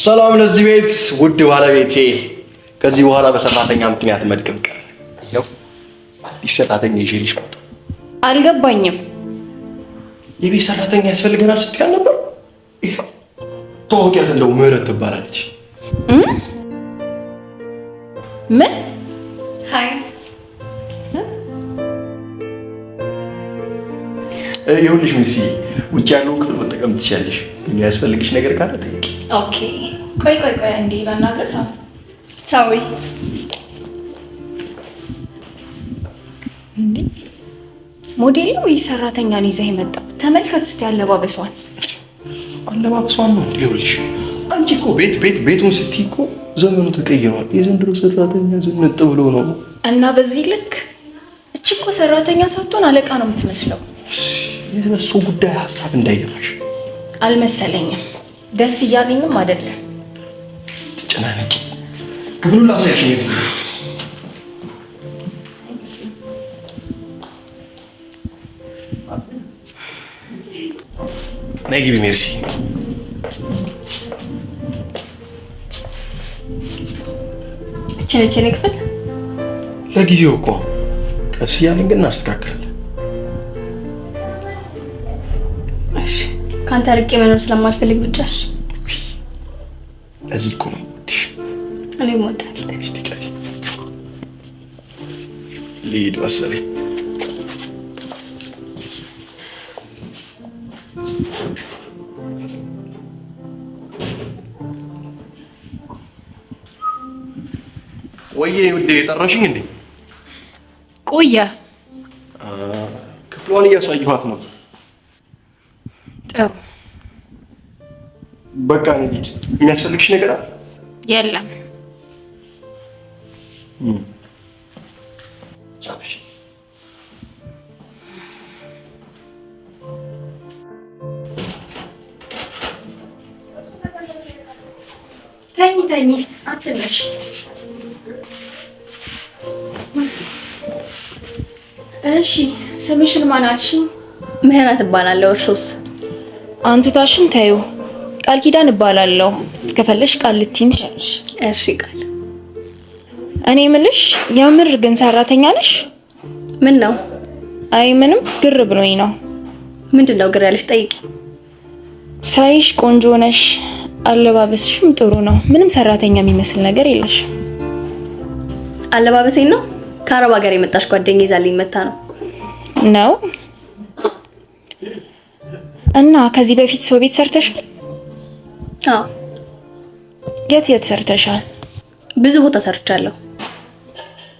ሰላም ለዚህ ቤት ውድ ባለቤቴ። ከዚህ በኋላ በሰራተኛ ምክንያት መድከም ቀረ። ይኸው አዲስ ሰራተኛ ይዤልሽ መጣሁ። አልገባኝም። የቤት ሰራተኛ ያስፈልገናል ስትያል ነበር። ይኸው ተዋውቂያት፣ እንደው ምህረት ትባላለች። ምን? ሃይ ይኸውልሽ ሚሲ፣ ውጭ ያለውን ክፍል መጠቀም ትችያለሽ። የሚያስፈልግሽ ነገር ካለ ጠይቂ። ኦኬ። ቆይ እንዴ ላናግረው። ሶሪ እንዴ ሞዴል ነው ወይስ ሰራተኛ ነው ይዘህ የመጣው? ተመልከት እስቲ አለባበሷን። አለባበሷን ነው። ይኸውልሽ አንቺ እኮ ቤቱን ስትይ እኮ ዘመኑ ተቀይሯል። የዘንድሮ ሰራተኛ ዝንጥ ብሎ ነው። እና በዚህ ልክ እቺ እኮ ሰራተኛ ሳትሆን አለቃ ነው የምትመስለው። የእሱ ጉዳይ ሀሳብ እንዳይገባሽ። አልመሰለኝም። ደስ እያለኝም አይደለም። ትጨናነቂ። ክፍሉን ላሳይሽ ነው። ነይ ግቢ ሜርሲ። እቺ ክፍል ለጊዜው እኮ ቀስ እያልን ግን እናስተካክላለን። ካንተ ርቄ መኖር ስለማልፈልግ ብቻሽ። ለዚህ እኮ ነው የምወድሽ። እኔም እወዳለሁ። ልሂድ መሰለኝ። ወይዬ ውዴ፣ ጠራሽኝ እንዴ? ቆየ። ክፍሏን እያሳየኋት ነው። ጥሩ በቃ እንሂድ። የሚያስፈልግሽ ነገር አለ? የለም። ተኝ አትነሽ። እሺ ስምሽን ማን አልሽኝ? ምህረት እባላለሁ። እርሶስ? አንቱታሽን ታዩ። ቃል ኪዳን እባላለሁ። ከፈለሽ ቃል ልትይኝ ትችያለሽ። እሺ ቃል። እኔ የምልሽ የምር ግን ሰራተኛ ነሽ? ምን ነው? አይ ምንም፣ ግር ብሎኝ ነው። ምንድነው ግር ያለሽ? ጠይቂ። ሳይሽ ቆንጆ ነሽ፣ አለባበስሽም ጥሩ ነው። ምንም ሰራተኛ የሚመስል ነገር የለሽ። አለባበሴን ነው? ከአረብ ሀገር የመጣሽ ጓደኛዬ ይዛልኝ መታ ነው። እና ከዚህ በፊት ሰው ቤት ሰርተሻል? አዎ። የት ሰርተሻል? ብዙ ቦታ ሰርቻለሁ።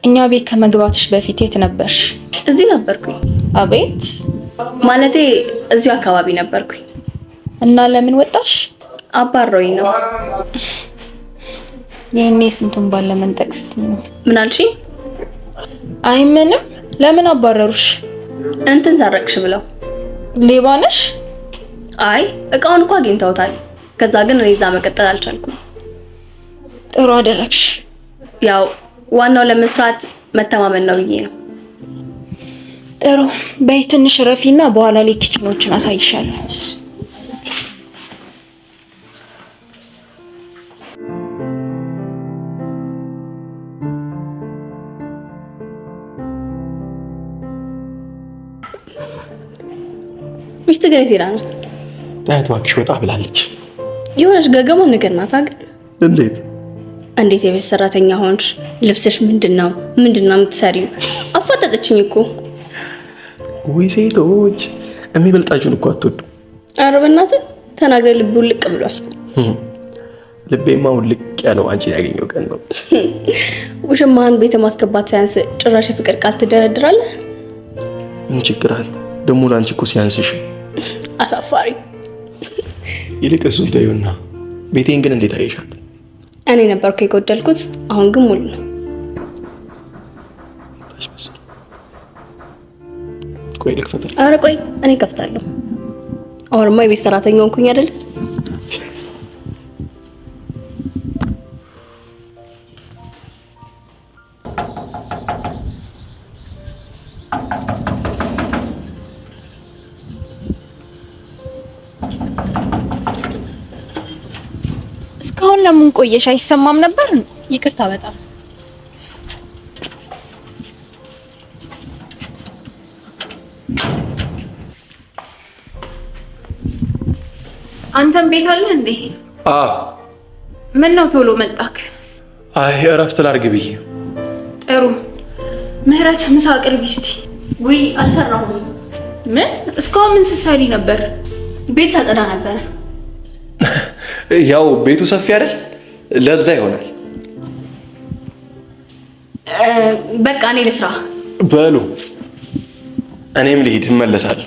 እኛ ቤት ከመግባትሽ በፊት የት ነበርሽ? እዚህ ነበርኩኝ። አቤት? ማለቴ እዚሁ አካባቢ ነበርኩኝ። እና ለምን ወጣሽ? አባረውኝ ነው። የኔ ስንቱን ባለ መንጠቅ ስትይ ነው። ምን አልሽኝ? አይ ምንም። ለምን አባረሩሽ? እንትን ሰረቅሽ ብለው። ሌባ ነሽ? አይ እቃውን እኮ አግኝተውታል። ከዛ ግን እኔ እዛ መቀጠል አልቻልኩም። ጥሩ አደረግሽ። ያው ዋናው ለመስራት መተማመን ነው ብዬ ነው። ጥሩ በይ፣ ትንሽ ረፊና በኋላ ላይ ኪችኖችን አሳይሻለሁ። ሚስት ግን የት ሄዳ ነው? ታያት እባክሽ፣ ወጣ ብላለች። የሆነች ገገሞ ነገር ናት። እንዴት የቤት ሰራተኛ ሆንሽ? ልብስሽ ምንድነው የምትሰሪው? አፋጠጠችኝ እኮ። ወይ ሴቶች የሚበልጣችሁን እኮ አትወዱ። ኧረ በእናትህ ተናግረህ ልብ ውልቅ ብሏል። ልቤማ ውልቅ ያለው አንቺን ያገኘው ቀን ነው። ውሽማህን ቤተ ማስገባት ሳያንስ ጭራሽ የፍቅር ቃል ትደረድራለህ። ምን ችግር አለ ደግሞ? ለአንቺ እኮ ሲያንስሽ። አሳፋሪ። ይልቅ እሱን ተይውና ቤቴን ግን እንዴት አየሻት? እኔ ነበርኩ የጎደልኩት። አሁን ግን ሙሉ ነው። ቆይ ልክፈታል። ኧረ ቆይ እኔ ከፍታለሁ። አሁንማ የቤት ሰራተኛ ሆንኩኝ አይደል? ለምን ቆየሽ? አይሰማም ነበር? ይቅርታ በጣም አንተም ቤት አለ እንዴ? አዎ። ምን ነው ቶሎ መጣክ? አይ እረፍት ላድርግ ብዬ። ጥሩ። ምህረት ምሳ አቅርቢ እስቲ። ውይ አልሰራሁም። ምን? እስካሁን ምን ስትሰሪ ነበር? ቤት ሳጸዳ ነበረ። ያው ቤቱ ሰፊ አይደል? ለዛ ይሆናል። በቃ እኔ ልስራ። በሉ እኔም ልሂድ፣ እመለሳለሁ።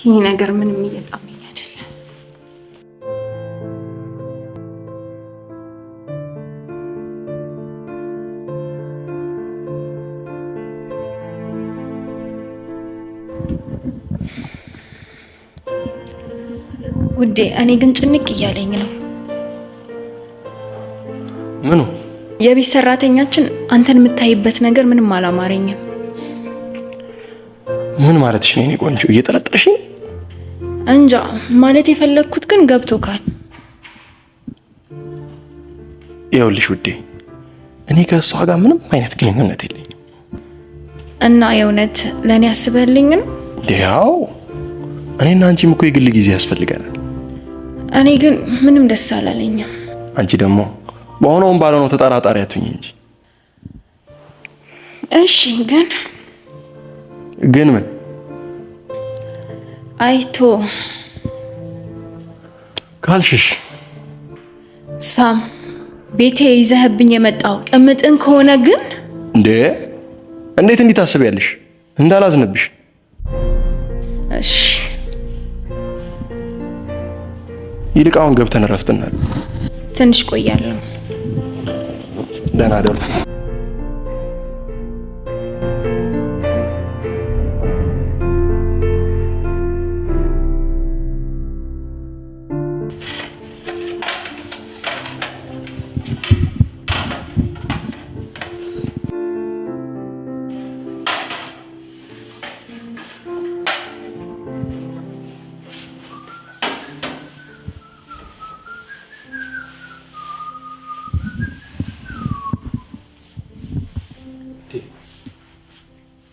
ይህ ነገር ምንም እየጣመኝ አይደለም። ውዴ እኔ ግን ጭንቅ እያለኝ ነው። ምኑ? የቤት ሰራተኛችን አንተን የምታይበት ነገር ምንም አላማረኝም። ምን ማለትሽ ነው? እኔ ቆንጆ እየጠረጠረሽ ነው? እንጃ ማለት የፈለግኩት ግን ገብቶካል። ይኸውልሽ ውዴ እኔ ከእሷ ጋር ምንም አይነት ግንኙነት የለኝም። እና የእውነት ለእኔ አስበህልኝ ነው? ያው እኔና አንቺም እኮ የግል ጊዜ ያስፈልገናል። እኔ ግን ምንም ደስ አላለኝም። አንቺ ደግሞ በሆነውም ባልሆነው ተጠራጣሪ አትሁኝ እንጂ። እሺ ግን ምን? አይቶ ካልሽሽ ሳም ቤቴ ይዘህብኝ የመጣው ቅምጥን ከሆነ ግን እንዴት እንዲህ ታስቢያለሽ? እንዳላዝንብሽ። እሺ ይልቅ አሁን ገብተን እረፍት እናድርግ። ትንሽ ቆያለሁ። ደህና ደሩ።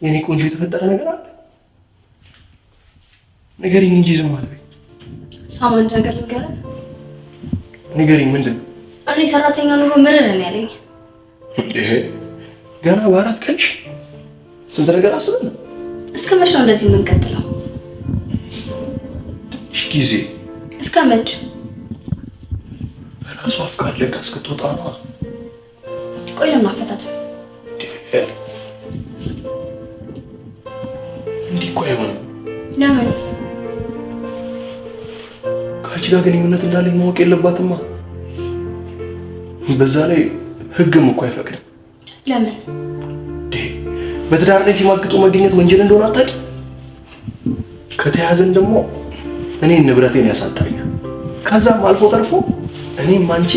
የኔ ቆንጆ የተፈጠረ ነገር አለ? ንገሪኝ እንጂ ዝም አትበይ። ሳማን ነገር ልንገርህ። ንገሪኝ። ምንድን ነው? እኔ ሰራተኛ ኑሮ ምርር ነው ያለኝ። ገና በአራት ቀንሽ ስንት ነገር አስበን ነው። እስከ መቼ ነው እንደዚህ የምንቀጥለው? እሺ ጊዜ እስከ መቼ? ራሱ አፍቃድ ለካ እስክትወጣ ነው። ቆይ ለምን አፈታት? እንዲህ እኮ አይሆንም። ለምን? ከአንቺ ጋር ግንኙነት እንዳለኝ ማወቅ የለባትማ። በዛ ላይ ህግም እኮ አይፈቅድም። ለምን? በትዳር ላይ ሲማግጡ መገኘት ወንጀል እንደሆነ አታውቂም? ከተያዘን ደግሞ እኔን ንብረቴን ያሳጣኛል። ከዛም አልፎ ተርፎ እኔም አንቺ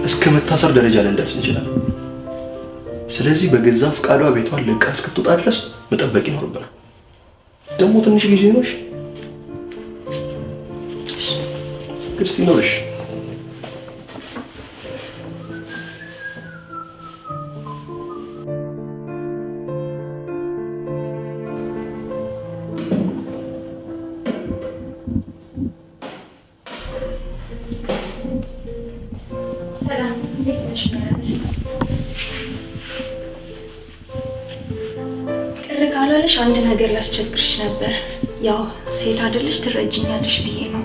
እስከ መታሰር ደረጃ ልንደርስ እንችላለን። ስለዚህ በገዛ ፍቃዷ ቤቷን ለቃ እስክትወጣ ድረስ መጠበቅ ይኖርብናል። ደግሞ ትንሽ ጊዜ ነውሽ። ክርስቲ ነውሽ። ሰላም፣ እንዴት ነሽ? ቅር ካላለሽ አንድ ነገር ላስቸግርሽ ነበር። ያው ሴት አይደለሽ ትረጅኛለሽ ብዬ ነው።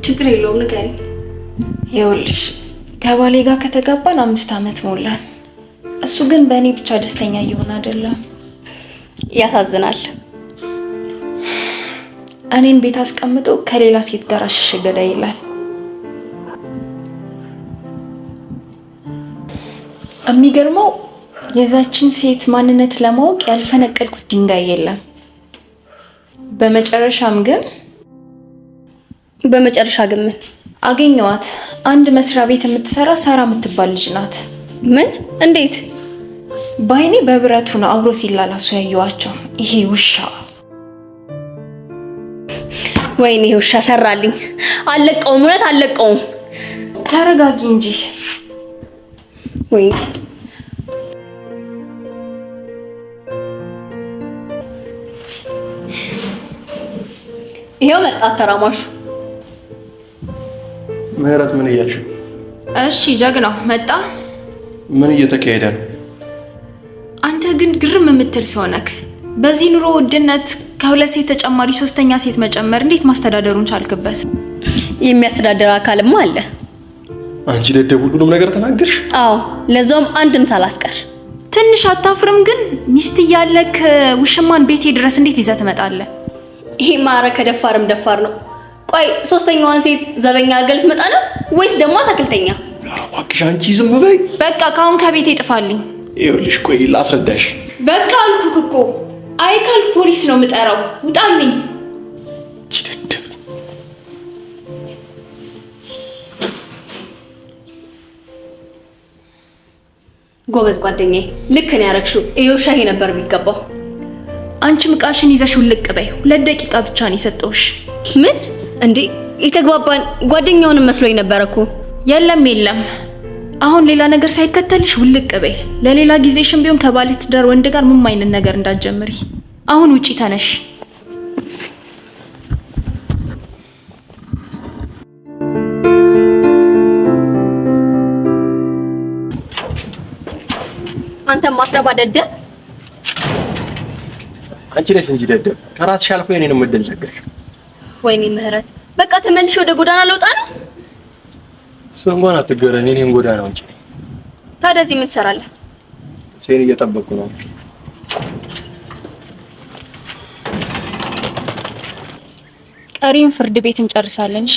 ችግር የለውም ንገሪኝ። ይኸውልሽ ከባሌ ጋር ከተጋባን 5 ዓመት ሞላን። እሱ ግን በእኔ ብቻ ደስተኛ እየሆነ አይደለም። ያሳዝናል። እኔን ቤት አስቀምጦ ከሌላ ሴት ጋር አሸሸ ገዳይ ይላል። የሚገርመው የዛችን ሴት ማንነት ለማወቅ ያልፈነቀልኩት ድንጋይ የለም። በመጨረሻ ግን ምን አገኘዋት? አንድ መስሪያ ቤት የምትሰራ ሳራ የምትባል ልጅ ናት። ምን? እንዴት? ባይኔ በብረቱ ነው አብሮ ሲላላሱ ያየዋቸው። ይሄ ውሻ ወይኔ ውሻ ሰራልኝ። አለቀውም፣ እውነት አለቀውም። ተረጋጊ እንጂ። ወይ ይሄው መጣ ተራማሹ። ምህረት ምን እያልሽ? እሺ ጀግናው መጣ። ምን እየተካሄደ ነው? አንተ ግን ግርም የምትል ሰው ነክ። በዚህ ኑሮ ውድነት ከሁለት ሴት ተጨማሪ ሶስተኛ ሴት መጨመር እንዴት ማስተዳደሩን ቻልክበት? የሚያስተዳድር አካልማ አለ። አንቺ ደደብ ሁሉንም ነገር ተናገርሽ። አዎ ለዛውም አንድም ሳላስቀር። ትንሽ አታፍርም? ግን ሚስት እያለክ ውሽማን ቤቴ ድረስ እንዴት ይዘህ ትመጣለህ? ይሄ ማረ ከደፋርም ደፋር ነው። ቆይ ሶስተኛዋን ሴት ዘበኛ አድርገህ ልትመጣ ነው ወይስ ደግሞ አታክልተኛ? ኧረ እባክሽ አንቺ ዝም በይ። በቃ ካሁን ከቤቴ ጥፋልኝ። ይኸውልሽ ቆይ ላስረዳሽ። በቃ አልኩክ እኮ። አይ ካልክ ፖሊስ ነው የምጠራው። ውጣልኝ። ደደብ ጎበዝ ጓደኛዬ፣ ልክ ነው ያረግሽው። ይኸው ሻሂ ነበር የሚገባው። አንቺም ዕቃሽን ይዘሽ ውልቅ በይ። 2 ደቂቃ ብቻ ነው የሰጠሁሽ። ምን እንዴ? የተግባባን ጓደኛውንም መስሎኝ ነበር እኮ። የለም አሁን ሌላ ነገር ሳይከተልሽ ውልቅ በይ። ለሌላ ጊዜሽም ቢሆን ከባለ ትዳር ወንድ ጋር ምንም አይነት ነገር እንዳትጀምሪ። አሁን ውጪ ተነሽ። አንተ ማትረባ ደደብ። አንቺ ነሽ እንጂ ደደብ። ከራስሽ አልፎ የኔንም እድል ዘጋሽ። ወይኔ ምህረት፣ በቃ ተመልሼ ወደ ጎዳና ልወጣ ነው። እሱ እንኳን አትገረም፣ የኔን ጎዳና ውጪ። ታዲያ እዚህ ምን ትሰራለህ? ሴን እየጠበቅኩ ነው። ቀሪውን ፍርድ ቤት እንጨርሳለን። እሺ